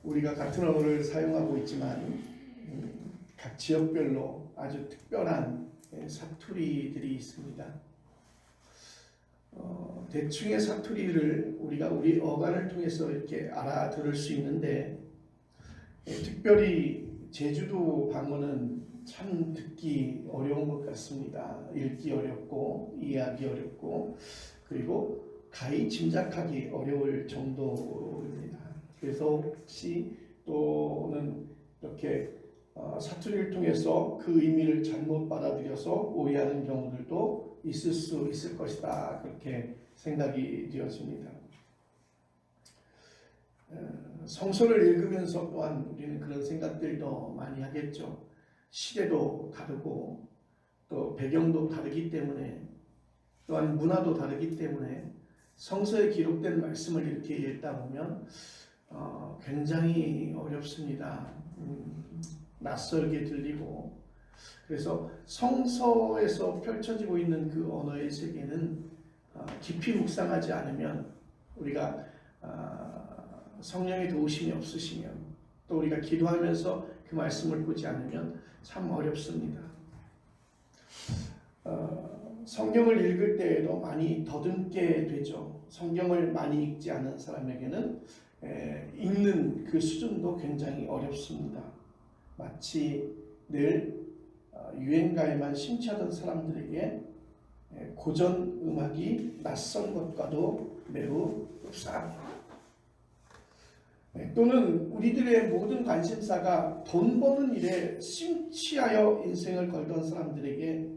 우리가 같은 언어를 사용하고 있지만 각 지역별로 아주 특별한 사투리들이 있습니다. 대충의 사투리를 우리가 우리 어간을 통해서 이렇게 알아들을 수 있는데 특별히 제주도 방언은 참 듣기 어려운 것 같습니다. 읽기 어렵고 이해하기 어렵고 그리고 가히 짐작하기 어려울 정도입니다. 그래서 혹시 또는 이렇게 사투리를 통해서 그 의미를 잘못 받아들여서 오해하는 경우들도 있을 수 있을 것이다. 그렇게 생각이 되어집니다. 성서를 읽으면서 또한 우리는 그런 생각들도 많이 하겠죠. 시대도 다르고 또 배경도 다르기 때문에 또한 문화도 다르기 때문에 성서에 기록된 말씀을 이렇게 읽다 보면 굉장히 어렵습니다. 낯설게 들리고 그래서 성서에서 펼쳐지고 있는 그 언어의 세계는 깊이 묵상하지 않으면 우리가 성령의 도우심이 없으시면 또 우리가 기도하면서 그 말씀을 보지 않으면 참 어렵습니다. 성경을 읽을 때에도 많이 더듬게 되죠. 성경을 많이 읽지 않은 사람에게는 읽는 그 수준도 굉장히 어렵습니다. 마치 늘 유행가에만 심취하던 사람들에게 고전 음악이 낯선 것과도 매우 흡사합니다. 또는 우리들의 모든 관심사가 돈 버는 일에 심취하여 인생을 걸던 사람들에게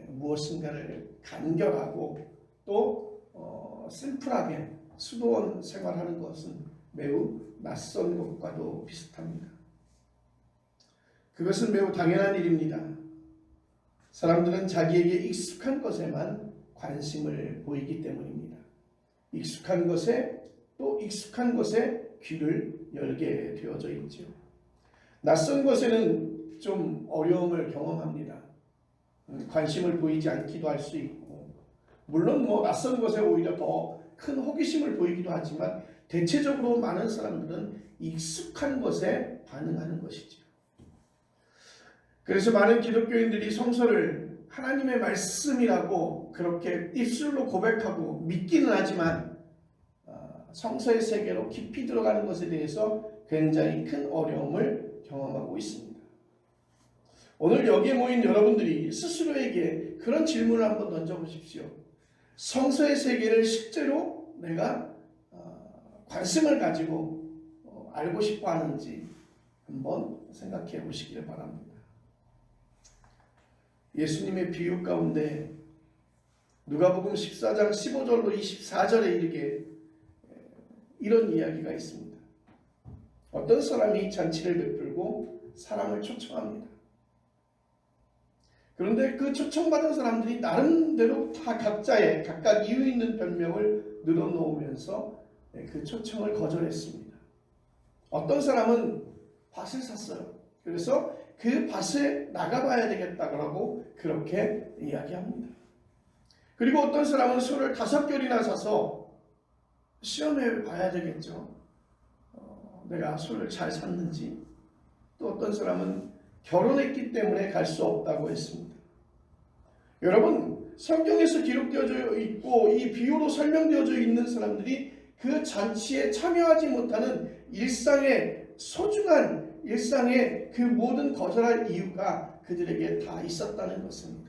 무엇인가를 간결하고 또 심플하게 수도원 생활하는 것은 매우 낯선 것과도 비슷합니다. 그것은 매우 당연한 일입니다. 사람들은 자기에게 익숙한 것에만 관심을 보이기 때문입니다. 익숙한 것에 또 익숙한 것에 귀를 열게 되어져 있죠. 낯선 것에는 좀 어려움을 경험합니다. 관심을 보이지 않기도 할 수 있고 물론 낯선 것에 오히려 더 큰 호기심을 보이기도 하지만 대체적으로 많은 사람들은 익숙한 것에 반응하는 것이죠. 그래서 많은 기독교인들이 성서를 하나님의 말씀이라고 그렇게 입술로 고백하고 믿기는 하지만 성서의 세계로 깊이 들어가는 것에 대해서 굉장히 큰 어려움을 경험하고 있습니다. 오늘 여기에 모인 여러분들이 스스로에게 그런 질문을 한번 던져보십시오. 성서의 세계를 실제로 내가 관심을 가지고 알고 싶어 하는지 한번 생각해 보시기를 바랍니다. 예수님의 비유 가운데 누가복음 14장 15절로 24절에 이르게 이런 이야기가 있습니다. 어떤 사람이 잔치를 베풀고 사람을 초청합니다. 그런데 그 초청받은 사람들이 나름대로 다 각자의 각각 이유 있는 변명을 늘어놓으면서 그 초청을 거절했습니다. 어떤 사람은 밭을 샀어요. 그래서 그 밭에 나가봐야 되겠다고 그렇게 이야기합니다. 그리고 어떤 사람은 소를 5켤이나 사서 시험해 봐야 되겠죠. 내가 소를 잘 샀는지. 또 어떤 사람은 결혼했기 때문에 갈 수 없다고 했습니다. 여러분, 성경에서 기록되어져 있고 이 비유로 설명되어져 있는 사람들이 그 잔치에 참여하지 못하는 일상의 소중한 일상의 그 모든 거절할 이유가 그들에게 다 있었다는 것입니다.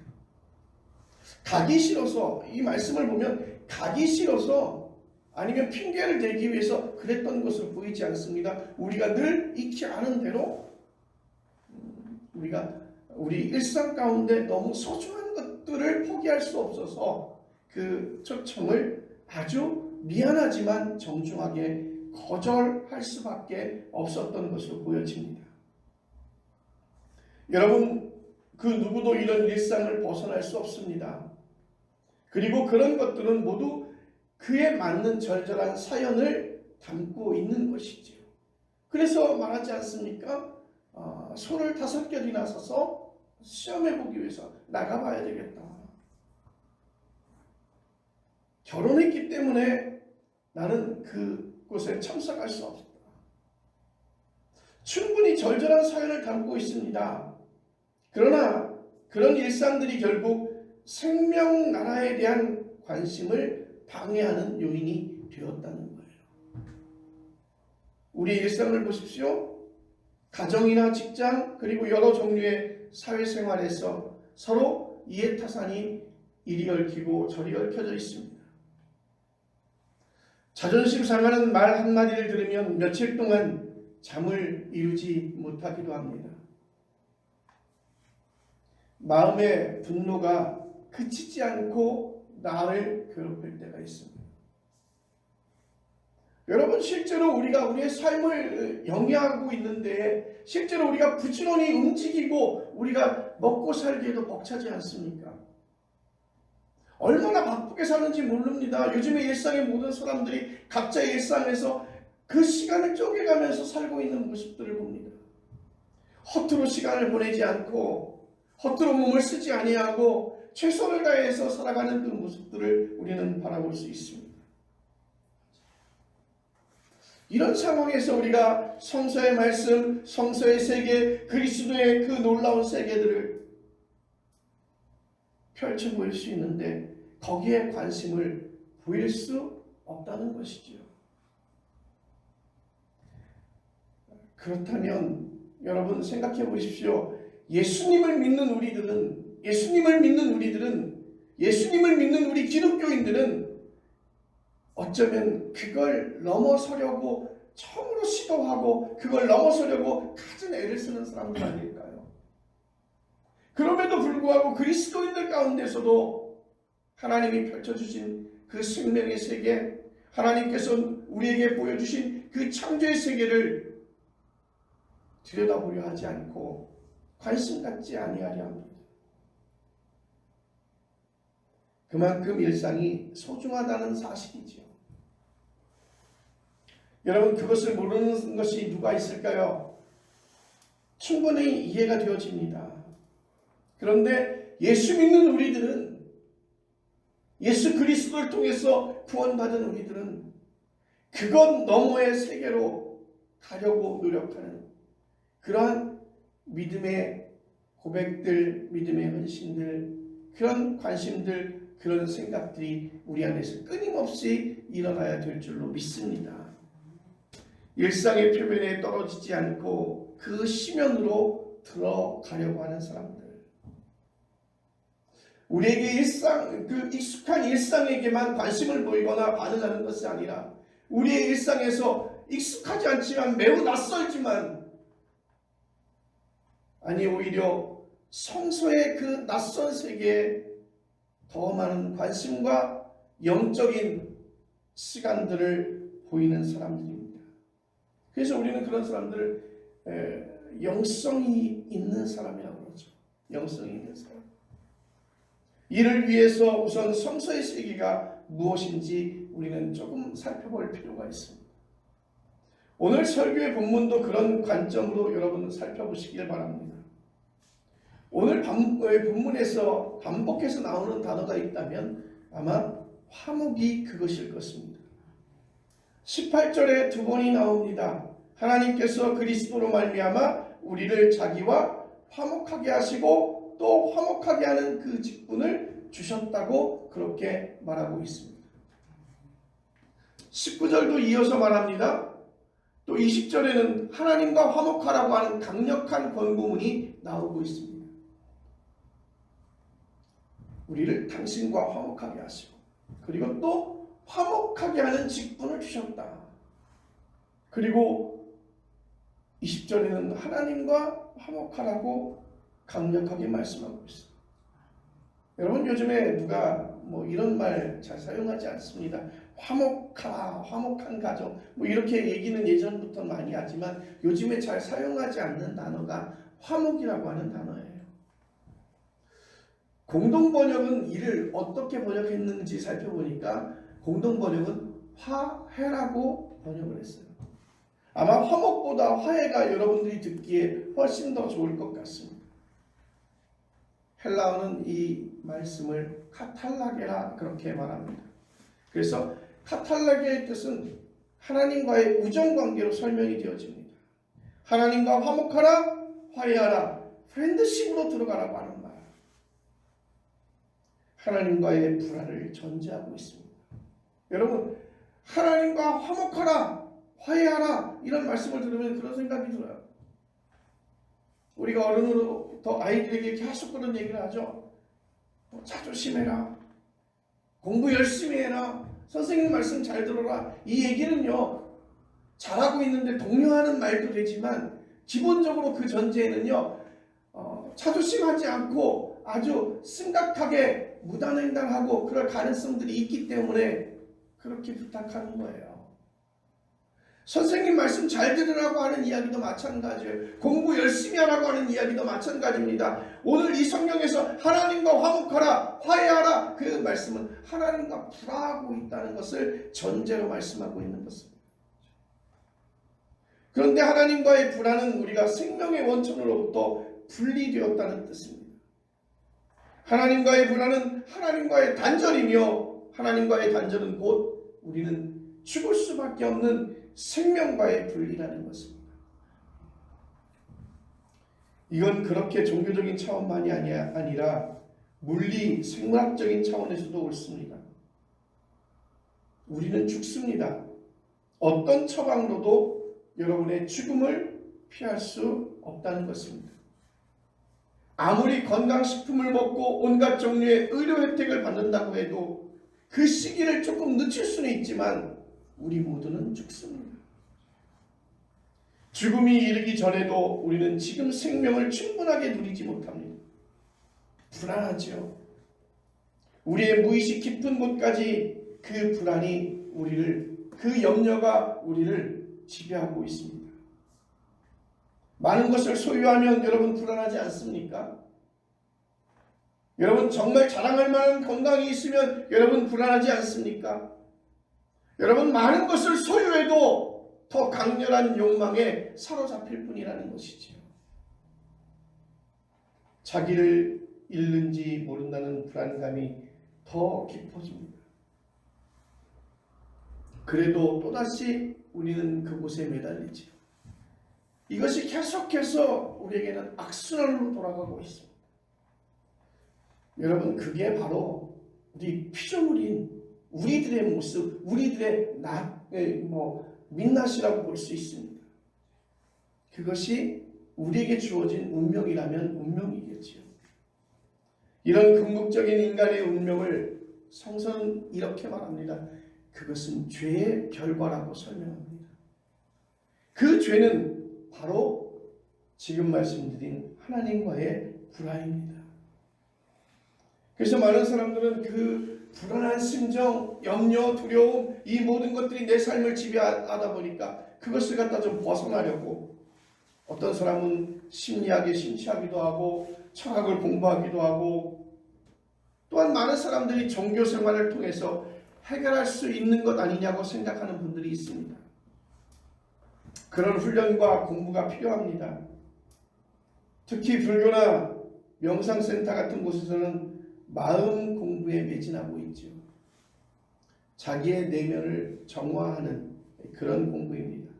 가기 싫어서, 이 말씀을 보면 가기 싫어서 아니면 핑계를 대기 위해서 그랬던 것으로 보이지 않습니다. 우리가 늘 익히 아는 대로 우리가 우리 일상 가운데 너무 소중한 것들을 포기할 수 없어서 그 초청을 아주 미안하지만 정중하게 거절할 수밖에 없었던 것으로 보여집니다. 여러분, 그 누구도 이런 일상을 벗어날 수 없습니다. 그리고 그런 것들은 모두 그에 맞는 절절한 사연을 담고 있는 것이지요. 그래서 말하지 않습니까? 소를 5켤이나 사서 시험해보기 위해서 나가봐야 되겠다. 결혼했기 때문에 나는 그곳에 참석할 수 없다. 충분히 절절한 사연을 담고 있습니다. 그러나 그런 일상들이 결국 생명나라에 대한 관심을 방해하는 요인이 되었다는 거예요. 우리 일상을 보십시오. 가정이나 직장 그리고 여러 종류의 사회생활에서 서로 이해타산이 이리 얽히고 저리 얽혀져 있습니다. 자존심 상하는 말 한마디를 들으면 며칠 동안 잠을 이루지 못하기도 합니다. 마음의 분노가 그치지 않고 나를 괴롭힐 때가 있습니다. 여러분, 실제로 우리가 우리의 삶을 영위하고 있는데 실제로 우리가 부지런히 움직이고 우리가 먹고 살기에도 벅차지 않습니까? 얼마나 바쁘게 사는지 모릅니다. 요즘의 일상의 모든 사람들이 각자의 일상에서 그 시간을 쪼개가면서 살고 있는 모습들을 봅니다. 허투루 시간을 보내지 않고 허투루 몸을 쓰지 아니하고 최선을 다해서 살아가는 그 모습들을 우리는 바라볼 수 있습니다. 이런 상황에서 우리가 성서의 말씀, 성서의 세계, 그리스도의 그 놀라운 세계들을 펼쳐 보일 수 있는데 거기에 관심을 보일 수 없다는 것이지요. 그렇다면 여러분 생각해 보십시오. 예수님을 믿는 우리들은 예수님을 믿는 우리 기독교인들은 어쩌면 그걸 넘어서려고 처음으로 시도하고 그걸 넘어서려고 갖은 애를 쓰는 사람들 아닐까요? 그럼에도 불구하고 그리스도인들 가운데서도 하나님이 펼쳐주신 그 생명의 세계, 하나님께서 우리에게 보여주신 그 창조의 세계를 들여다보려 하지 않고 관심 갖지 아니하려 합니다. 그만큼 일상이 소중하다는 사실이지요. 여러분, 그것을 모르는 것이 누가 있을까요? 충분히 이해가 되어집니다. 그런데 예수 믿는 우리들은, 예수 그리스도를 통해서 구원받은 우리들은 그것 너머의 세계로 가려고 노력하는 그러한 믿음의 고백들, 믿음의 헌신들, 그런 관심들, 그런 생각들이 우리 안에서 끊임없이 일어나야 될 줄로 믿습니다. 일상의 표면에 떨어지지 않고 그 시면으로 들어가려고 하는 사람들, 우리에게 그 익숙한 일상에게만 관심을 보이거나 반응하는 것이 아니라 우리의 일상에서 익숙하지 않지만 매우 낯설지만, 아니 오히려 성서의 그 낯선 세계에 더 많은 관심과 영적인 시간들을 보이는 사람들입니다. 그래서 우리는 그런 사람들을 영성이 있는 사람이라고 그러죠. 영성이 있는 사람. 이를 위해서 우선 성서의 세계가 무엇인지 우리는 조금 살펴볼 필요가 있습니다. 오늘 설교의 본문도 그런 관점으로 여러분 살펴보시길 바랍니다. 오늘 본문에서 반복해서 나오는 단어가 있다면 아마 화목이 그것일 것입니다. 18절에 두 번이 나옵니다. 하나님께서 그리스도로 말미암아 우리를 자기와 화목하게 하시고 또 화목하게 하는 그 직분을 주셨다고 그렇게 말하고 있습니다. 19절도 이어서 말합니다. 또 20절에는 하나님과 화목하라고 하는 강력한 권고문이 나오고 있습니다. 우리를 당신과 화목하게 하시고 그리고 또 화목하게 하는 직분을 주셨다. 그리고 20절에는 하나님과 화목하라고 강력하게 말씀하고 있습니다. 여러분, 요즘에 누가 이런 말 잘 사용하지 않습니다. 화목하라, 화목한 가정 이렇게 얘기는 예전부터 많이 하지만 요즘에 잘 사용하지 않는 단어가 화목이라고 하는 단어예요. 공동번역은 이를 어떻게 번역했는지 살펴보니까 공동번역은 화해라고 번역을 했어요. 아마 화목보다 화해가 여러분들이 듣기에 훨씬 더 좋을 것 같습니다. 헬라어는 이 말씀을 카탈라게라 그렇게 말합니다. 그래서 카탈라게의 뜻은 하나님과의 우정관계로 설명이 되어집니다. 하나님과 화목하라, 화해하라, 프렌드십으로 들어가라고 하는 말. 하나님과의 불화를 전제하고 있습니다. 여러분, 하나님과 화목하라, 화해하라 이런 말씀을 들으면 그런 생각이 들어요. 우리가 어른으로부터 아이들에게 계속 그런 얘기를 하죠. 자조심해라, 공부 열심히 해라, 선생님 말씀 잘 들어라. 이 얘기는요, 잘하고 있는데 독려하는 말도 되지만 기본적으로 그 전제에는요, 자조심하지 않고 아주 심각하게 무단횡단하고 그럴 가능성들이 있기 때문에 그렇게 부탁하는 거예요. 선생님 말씀 잘 들으라고 하는 이야기도 마찬가지예요. 공부 열심히 하라고 하는 이야기도 마찬가지입니다. 오늘 이 성경에서 하나님과 화목하라, 화해하라, 그 말씀은 하나님과 불화하고 있다는 것을 전제로 말씀하고 있는 것입니다. 그런데 하나님과의 불화는 우리가 생명의 원천으로부터 분리되었다는 뜻입니다. 하나님과의 불화는 하나님과의 단절이며, 하나님과의 단절은 곧 우리는 죽을 수밖에 없는 생명과의 분리라는 것입니다. 이건 그렇게 종교적인 차원만이 아니라 물리, 생물학적인 차원에서도 옳습니다. 우리는 죽습니다. 어떤 처방으로도 여러분의 죽음을 피할 수 없다는 것입니다. 아무리 건강식품을 먹고 온갖 종류의 의료 혜택을 받는다고 해도 그 시기를 조금 늦출 수는 있지만 우리 모두는 죽습니다. 죽음이 이르기 전에도 우리는 지금 생명을 충분하게 누리지 못합니다. 불안하죠. 우리의 무의식 깊은 곳까지 그 불안이 그 염려가 우리를 지배하고 있습니다. 많은 것을 소유하면 여러분 불안하지 않습니까? 여러분 정말 자랑할 만한 건강이 있으면 여러분 불안하지 않습니까? 여러분 많은 것을 소유해도 더 강렬한 욕망에 사로잡힐 뿐이라는 것이지요. 자기를 잃는지 모른다는 불안감이 더 깊어집니다. 그래도 또다시 우리는 그곳에 매달리지요. 이것이 계속해서 우리에게는 악순환으로 돌아가고 있습니다. 여러분, 그게 바로 우리 피조물인 우리들의 모습, 우리들의 민낯이라고 볼 수 있습니다. 그것이 우리에게 주어진 운명이라면 운명이겠지요. 이런 궁극적인 인간의 운명을 성서는 이렇게 말합니다. 그것은 죄의 결과라고 설명합니다. 그 죄는 바로 지금 말씀드린 하나님과의 불화입니다. 그래서 많은 사람들은 그 불안한 심정, 염려, 두려움, 이 모든 것들이 내 삶을 지배하다 보니까 그것을 갖다 좀 벗어나려고 어떤 사람은 심리학에 심취하기도 하고 철학을 공부하기도 하고, 또한 많은 사람들이 종교 생활을 통해서 해결할 수 있는 것 아니냐고 생각하는 분들이 있습니다. 그런 훈련과 공부가 필요합니다. 특히 불교나 명상센터 같은 곳에서는 마음 공부에 매진하고 있죠. 자기의 내면을 정화하는 그런 공부입니다.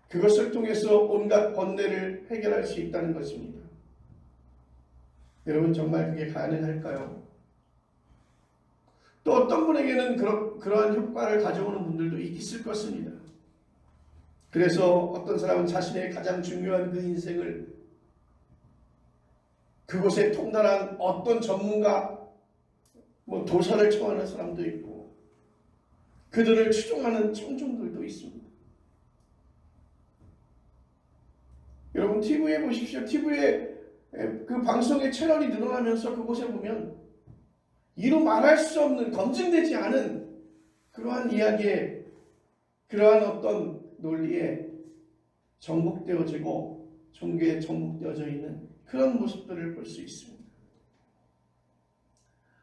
그것을 통해서 온갖 번뇌를 해결할 수 있다는 것입니다. 여러분, 정말 그게 가능할까요? 또 어떤 분에게는 그러한 효과를 가져오는 분들도 있을 것입니다. 그래서 어떤 사람은 자신의 가장 중요한 그 인생을 그곳에 통달한 어떤 전문가, 도사를 청하는 사람도 있고 그들을 추종하는 청중들도 있습니다. 여러분, TV에 보십시오. TV에 그 방송의 채널이 늘어나면서 그곳에 보면 이루 말할 수 없는, 검증되지 않은 그러한 이야기에, 그러한 어떤 논리에 정복되어지고 종교에 정복되어져 있는 그런 모습들을 볼 수 있습니다.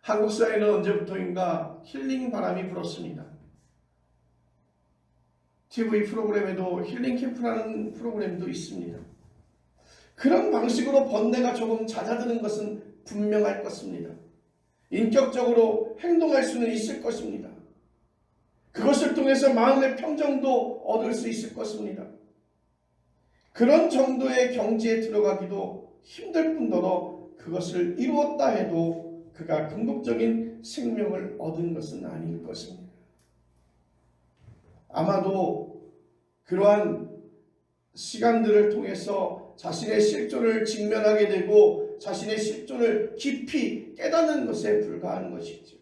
한국 사회는 언제부터인가 힐링 바람이 불었습니다. TV 프로그램에도 힐링 캠프라는 프로그램도 있습니다. 그런 방식으로 번뇌가 조금 잦아드는 것은 분명할 것입니다. 인격적으로 행동할 수는 있을 것입니다. 그것을 통해서 마음의 평정도 얻을 수 있을 것입니다. 그런 정도의 경지에 들어가기도 힘들 뿐더러 그것을 이루었다 해도 그가 궁극적인 생명을 얻은 것은 아닐 것입니다. 아마도 그러한 시간들을 통해서 자신의 실존을 직면하게 되고 자신의 실존을 깊이 깨닫는 것에 불과한 것이죠.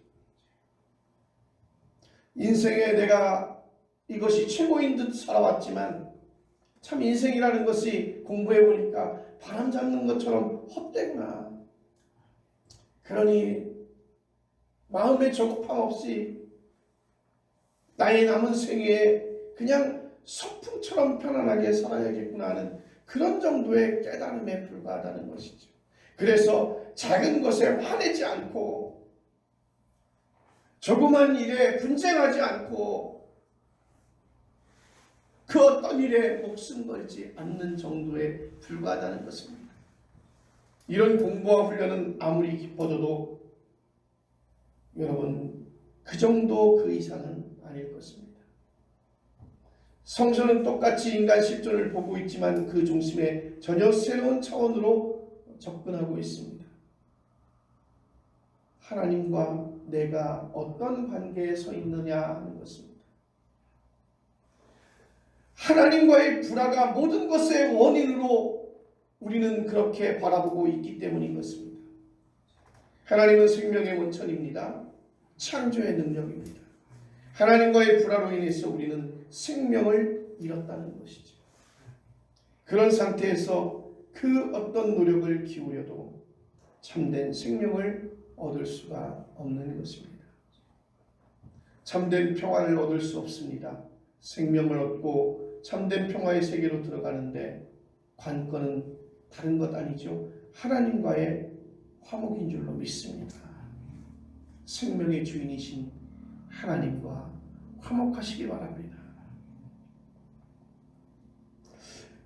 인생에 내가 이것이 최고인 듯 살아왔지만 참 인생이라는 것이 공부해 보니까 바람 잡는 것처럼 헛되구나. 그러니 마음의 조급함 없이 나의 남은 생애에 그냥 소풍처럼 편안하게 살아야겠구나 하는 그런 정도의 깨달음에 불과하다는 것이죠. 그래서 작은 것에 화내지 않고 조그만 일에 분쟁하지 않고 그 어떤 일에 목숨 걸지 않는 정도에 불과하다는 것입니다. 이런 공부와 훈련은 아무리 깊어져도 여러분 그 정도 그 이상은 아닐 것입니다. 성서는 똑같이 인간 실존을 보고 있지만 그 중심에 전혀 새로운 차원으로 접근하고 있습니다. 하나님과 내가 어떤 관계에 서 있느냐 하는 것입니다. 하나님과의 불화가 모든 것의 원인으로 우리는 그렇게 바라보고 있기 때문인 것입니다. 하나님은 생명의 원천입니다. 창조의 능력입니다. 하나님과의 불화로 인해서 우리는 생명을 잃었다는 것이죠. 그런 상태에서 그 어떤 노력을 기울여도 참된 생명을 얻을 수가 없는 것입니다. 참된 평화를 얻을 수 없습니다. 생명을 얻고 참된 평화의 세계로 들어가는데 관건은 다른 것 아니죠. 하나님과의 화목인 줄로 믿습니다. 생명의 주인이신 하나님과 화목하시기 바랍니다.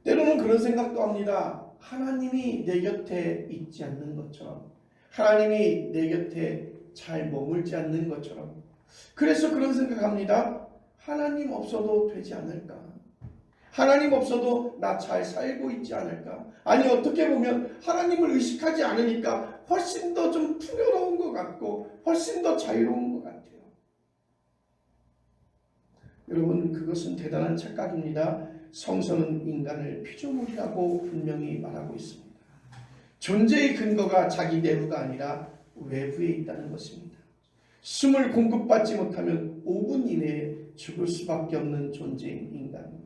때로는 그런 생각도 합니다. 하나님이 내 곁에 있지 않는 것처럼, 하나님이 내 곁에 잘 머물지 않는 것처럼, 그래서 그런 생각합니다. 하나님 없어도 되지 않을까? 하나님 없어도 나 잘 살고 있지 않을까? 아니 어떻게 보면 하나님을 의식하지 않으니까 훨씬 더 좀 풍요로운 것 같고 훨씬 더 자유로운 것 같아요. 여러분 그것은 대단한 착각입니다. 성서는 인간을 피조물이라고 분명히 말하고 있습니다. 존재의 근거가 자기 내부가 아니라 외부에 있다는 것입니다. 숨을 공급받지 못하면 5분 이내에 죽을 수밖에 없는 존재인 인간.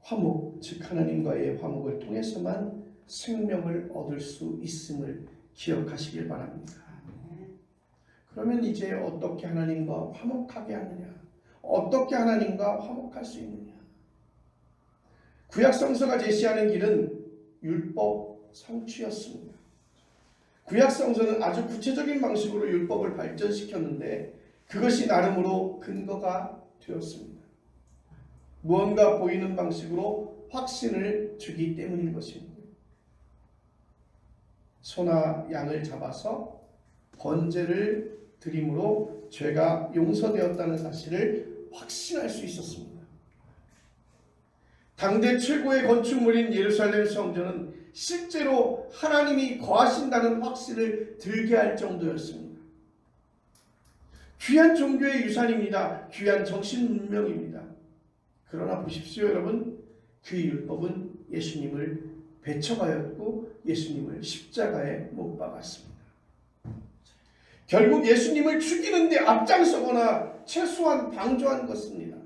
화목, 즉 하나님과의 화목을 통해서만 생명을 얻을 수 있음을 기억하시길 바랍니다. 그러면 이제 어떻게 하나님과 화목하게 하느냐? 어떻게 하나님과 화목할 수 있느냐? 구약 성서가 제시하는 길은 율법 성취였습니다. 구약 성서는 아주 구체적인 방식으로 율법을 발전시켰는데 그것이 나름으로 근거가 되었습니다. 무언가 보이는 방식으로 확신을 주기 때문인 것입니다. 소나 양을 잡아서 번제를 드림으로 죄가 용서되었다는 사실을 확신할 수 있었습니다. 당대 최고의 건축물인 예루살렘 성전은 실제로 하나님이 거하신다는 확신을 들게 할 정도였습니다. 귀한 종교의 유산입니다. 귀한 정신 문명입니다. 그러나 보십시오 여러분, 그 율법은 예수님을 배척하였고 예수님을 십자가에 못 박았습니다. 결국 예수님을 죽이는 데 앞장서거나 최소한 방조한 것입니다.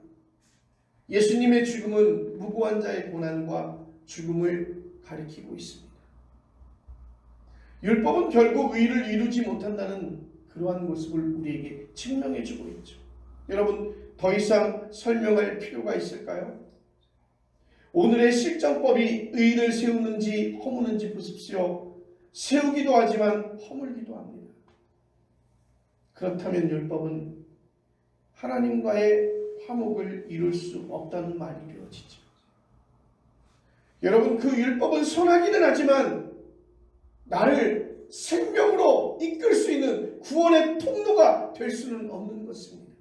예수님의 죽음은 무고한 자의 고난과 죽음을 가리키고 있습니다. 율법은 결국 의를 이루지 못한다는 그러한 모습을 우리에게 증명해 주고 있죠. 여러분 더 이상 설명할 필요가 있을까요? 오늘의 실정법이 의를 세우는지 허무는지 보십시오. 세우기도 하지만 허물기도 합니다. 그렇다면 율법은 하나님과의 화목을 이룰 수 없다는 말이 되어지죠. 여러분 그 율법은 선하기는 하지만 나를 생명으로 이끌 수 있는 구원의 통로가 될 수는 없는 것입니다.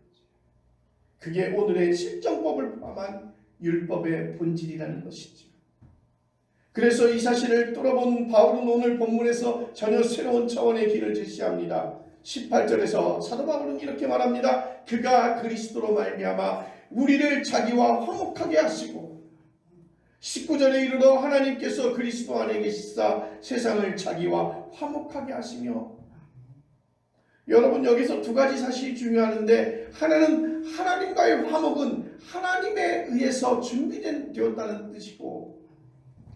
그게 오늘의 실정법을 포함한 율법의 본질이라는 것이죠. 그래서 이 사실을 뚫어본 바울은 오늘 본문에서 전혀 새로운 차원의 길을 제시합니다. 18절에서 사도 바울은 이렇게 말합니다. 그가 그리스도로 말미암아 우리를 자기와 화목하게 하시고 19절에 이르러 하나님께서 그리스도 안에 계시사 세상을 자기와 화목하게 하시며. 여러분, 여기서 두 가지 사실이 중요한데, 하나는 하나님과의 화목은 하나님에 의해서 준비되었다는 뜻이고,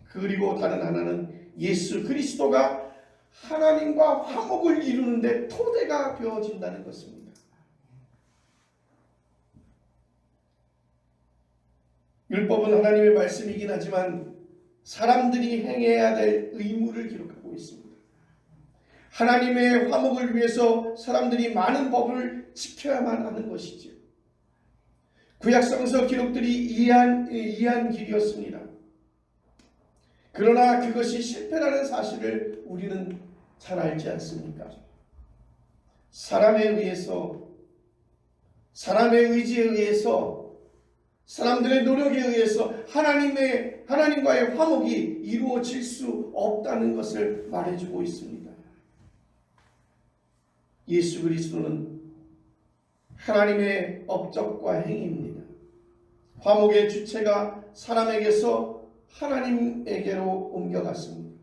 그리고 다른 하나는 예수 그리스도가 하나님과 화목을 이루는데 토대가 되어진다는 것입니다. 율법은 하나님의 말씀이긴 하지만 사람들이 행해야 될 의무를 기록하고 있습니다. 하나님의 화목을 위해서 사람들이 많은 법을 지켜야만 하는 것이지요. 구약성서 기록들이 이해한 길이었습니다. 그러나 그것이 실패라는 사실을 우리는 잘 알지 않습니까? 사람에 의해서, 사람의 의지에 의해서, 사람들의 노력에 의해서 하나님과의 화목이 이루어질 수 없다는 것을 말해주고 있습니다. 예수 그리스도는 하나님의 업적과 행위입니다. 화목의 주체가 사람에게서 하나님에게로 옮겨갔습니다.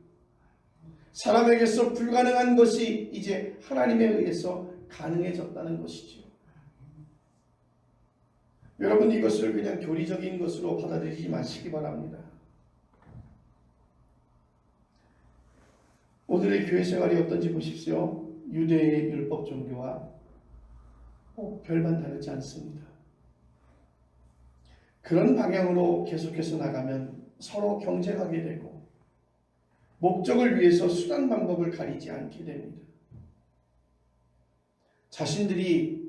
사람에게서 불가능한 것이 이제 하나님에 의해서 가능해졌다는 것이죠. 여러분, 이것을 그냥 교리적인 것으로 받아들이지 마시기 바랍니다. 오늘의 교회 생활이 어떤지 보십시오. 유대의 율법 종교와 별반 다르지 않습니다. 그런 방향으로 계속해서 나가면 서로 경쟁하게 되고 목적을 위해서 수단 방법을 가리지 않게 됩니다. 자신들이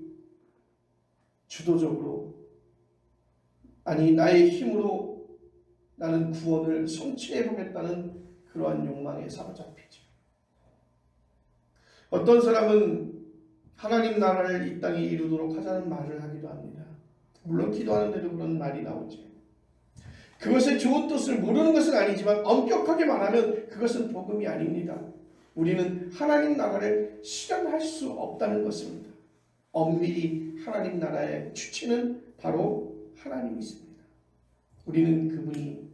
주도적으로, 아니 나의 힘으로 나는 구원을 성취해보겠다는 그러한 욕망에 사로잡히죠. 어떤 사람은 하나님 나라를 이 땅에 이루도록 하자는 말을 하기도 합니다. 물론 기도하는데도 그런 말이 나오죠. 그것의 좋은 뜻을 모르는 것은 아니지만 엄격하게 말하면 그것은 복음이 아닙니다. 우리는 하나님 나라를 실현할 수 없다는 것입니다. 엄밀히 하나님 나라의 주체는 바로 하나님이십니다. 우리는 그분이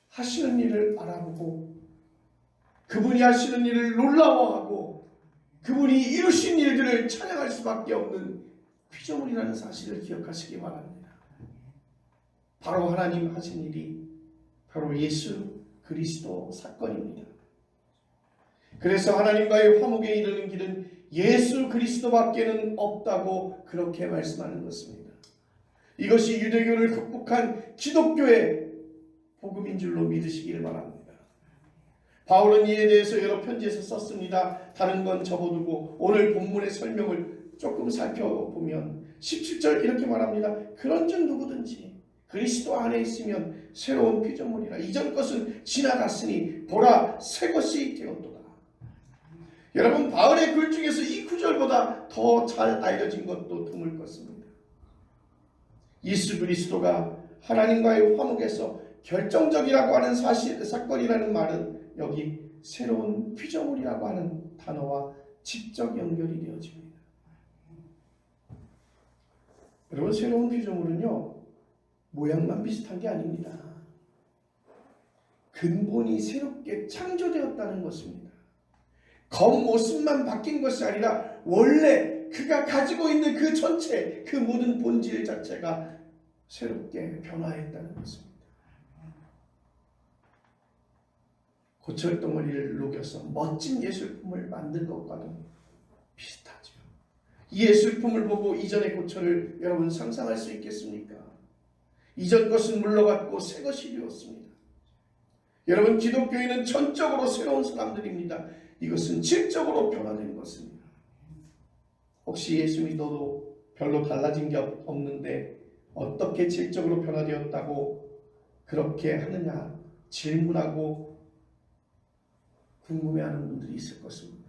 하시는 일을 알아보고 그분이 하시는 일을 놀라워하고 그분이 이루신 일들을 찬양할 수밖에 없는 피조물이라는 사실을 기억하시기 바랍니다. 바로 하나님 하신 일이 바로 예수 그리스도 사건입니다. 그래서 하나님과의 화목에 이르는 길은 예수 그리스도밖에는 없다고 그렇게 말씀하는 것입니다. 이것이 유대교를 극복한 기독교의 복음인 줄로 믿으시길 바랍니다. 바울은 이에 대해서 여러 편지에서 썼습니다. 다른 건 접어두고 오늘 본문의 설명을 조금 살펴보면 17절 이렇게 말합니다. 그런즉 누구든지 그리스도 안에 있으면 새로운 피조물이라. 이전 것은 지나갔으니 보라 새 것이 되었도다. 여러분, 바울의 글 중에서 이 구절보다 더 잘 알려진 것도 드물 것입니다. 예수 그리스도가 하나님과의 화목에서 결정적이라고 하는 사건이라는 말은 여기 새로운 피조물이라고 하는 단어와 직접 연결이 되어집니다. 여러분, 새로운 피조물은요, 모양만 비슷한 게 아닙니다. 근본이 새롭게 창조되었다는 것입니다. 겉모습만 바뀐 것이 아니라 원래 그가 가지고 있는 그 전체, 그 모든 본질 자체가 새롭게 변화했다는 것입니다. 고철덩어리를 녹여서 멋진 예술품을 만든 것과도 비슷하죠. 이 예술품을 보고 이전의 고철을 여러분 상상할 수 있겠습니까? 이전 것은 물러갔고 새 것이 되었습니다. 여러분, 기독교인은 전적으로 새로운 사람들입니다. 이것은 질적으로 변화된 것입니다. 혹시 예수 믿어도 별로 달라진 게 없는데 어떻게 질적으로 변화되었다고 그렇게 하느냐 질문하고 궁금해하는 분들이 있을 것입니다.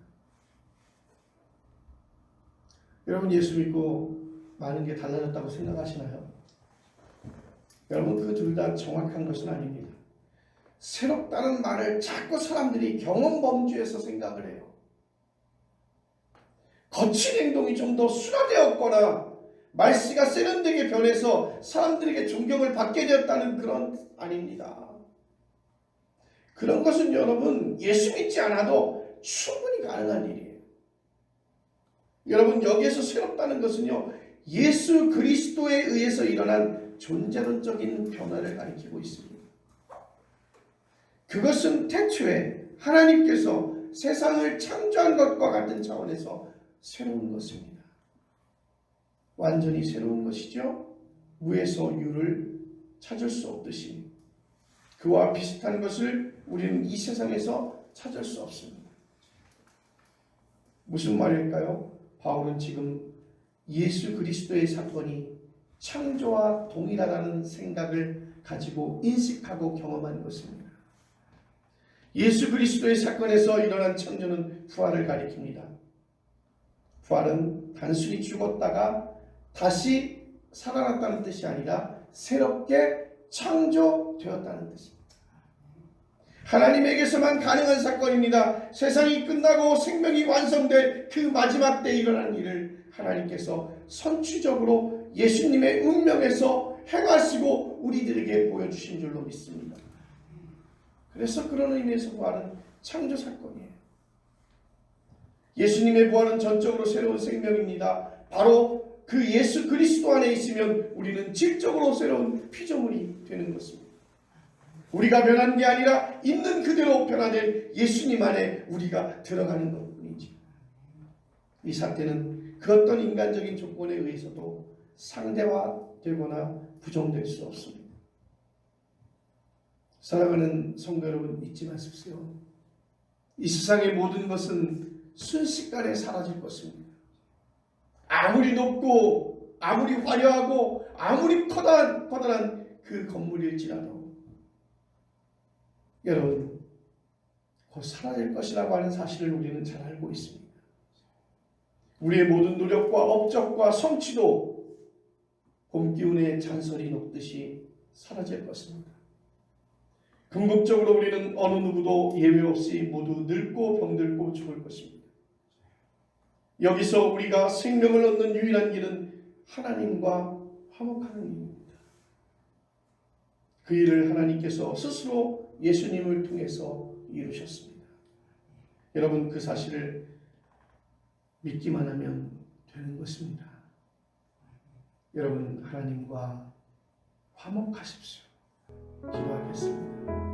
여러분, 예수 믿고 많은 게 달라졌다고 생각하시나요? 여러분, 그 둘 다 정확한 것은 아닙니다. 새롭다는 말을 자꾸 사람들이 경험 범주에서 생각을 해요. 거친 행동이 좀 더 순화되었거나 말씨가 세련되게 변해서 사람들에게 존경을 받게 되었다는 그런 아닙니다. 그런 것은 여러분 예수 믿지 않아도 충분히 가능한 일이에요. 여러분, 여기에서 새롭다는 것은요, 예수 그리스도에 의해서 일어난 존재론적인 변화를 가리키고 있습니다. 그것은 태초에 하나님께서 세상을 창조한 것과 같은 차원에서 새로운 것입니다. 완전히 새로운 것이죠. 무에서 유를 찾을 수 없듯이 그와 비슷한 것을 우리는 이 세상에서 찾을 수 없습니다. 무슨 말일까요? 바울은 지금 예수 그리스도의 사건이 창조와 동일하다는 생각을 가지고 인식하고 경험한 것입니다. 예수 그리스도의 사건에서 일어난 창조는 부활을 가리킵니다. 부활은 단순히 죽었다가 다시 살아났다는 뜻이 아니라 새롭게 창조되었다는 뜻입니다. 하나님에게서만 가능한 사건입니다. 세상이 끝나고 생명이 완성될 그 마지막 때 일어난 일을 하나님께서 선취적으로 예수님의 운명에서 행하시고 우리들에게 보여주신 줄로 믿습니다. 그래서 그런 의미에서 부활은 창조 사건이에요. 예수님의 부활은 전적으로 새로운 생명입니다. 바로 그 예수 그리스도 안에 있으면 우리는 질적으로 새로운 피조물이 되는 것입니다. 우리가 변한 게 아니라 있는 그대로 변화된 예수님 안에 우리가 들어가는 것뿐이지. 이 사태는 그 어떤 인간적인 조건에 의해서도 상대화되거나 부정될 수 없습니다. 사랑하는 성도 여러분, 잊지 마십시오. 이 세상의 모든 것은 순식간에 사라질 것입니다. 아무리 높고 아무리 화려하고 아무리 커다란 그 건물일지라도 여러분, 곧 사라질 것이라고 하는 사실을 우리는 잘 알고 있습니다. 우리의 모든 노력과 업적과 성취도 봄 기운에 잔설이 녹듯이 사라질 것입니다. 궁극적으로 우리는 어느 누구도 예외 없이 모두 늙고 병들고 죽을 것입니다. 여기서 우리가 생명을 얻는 유일한 길은 하나님과 화목하는 일입니다. 그 일을 하나님께서 스스로 예수님을 통해서 이루셨습니다. 여러분, 그 사실을 믿기만 하면 되는 것입니다. 여러분, 하나님과 화목하십시오. 기도하겠습니다.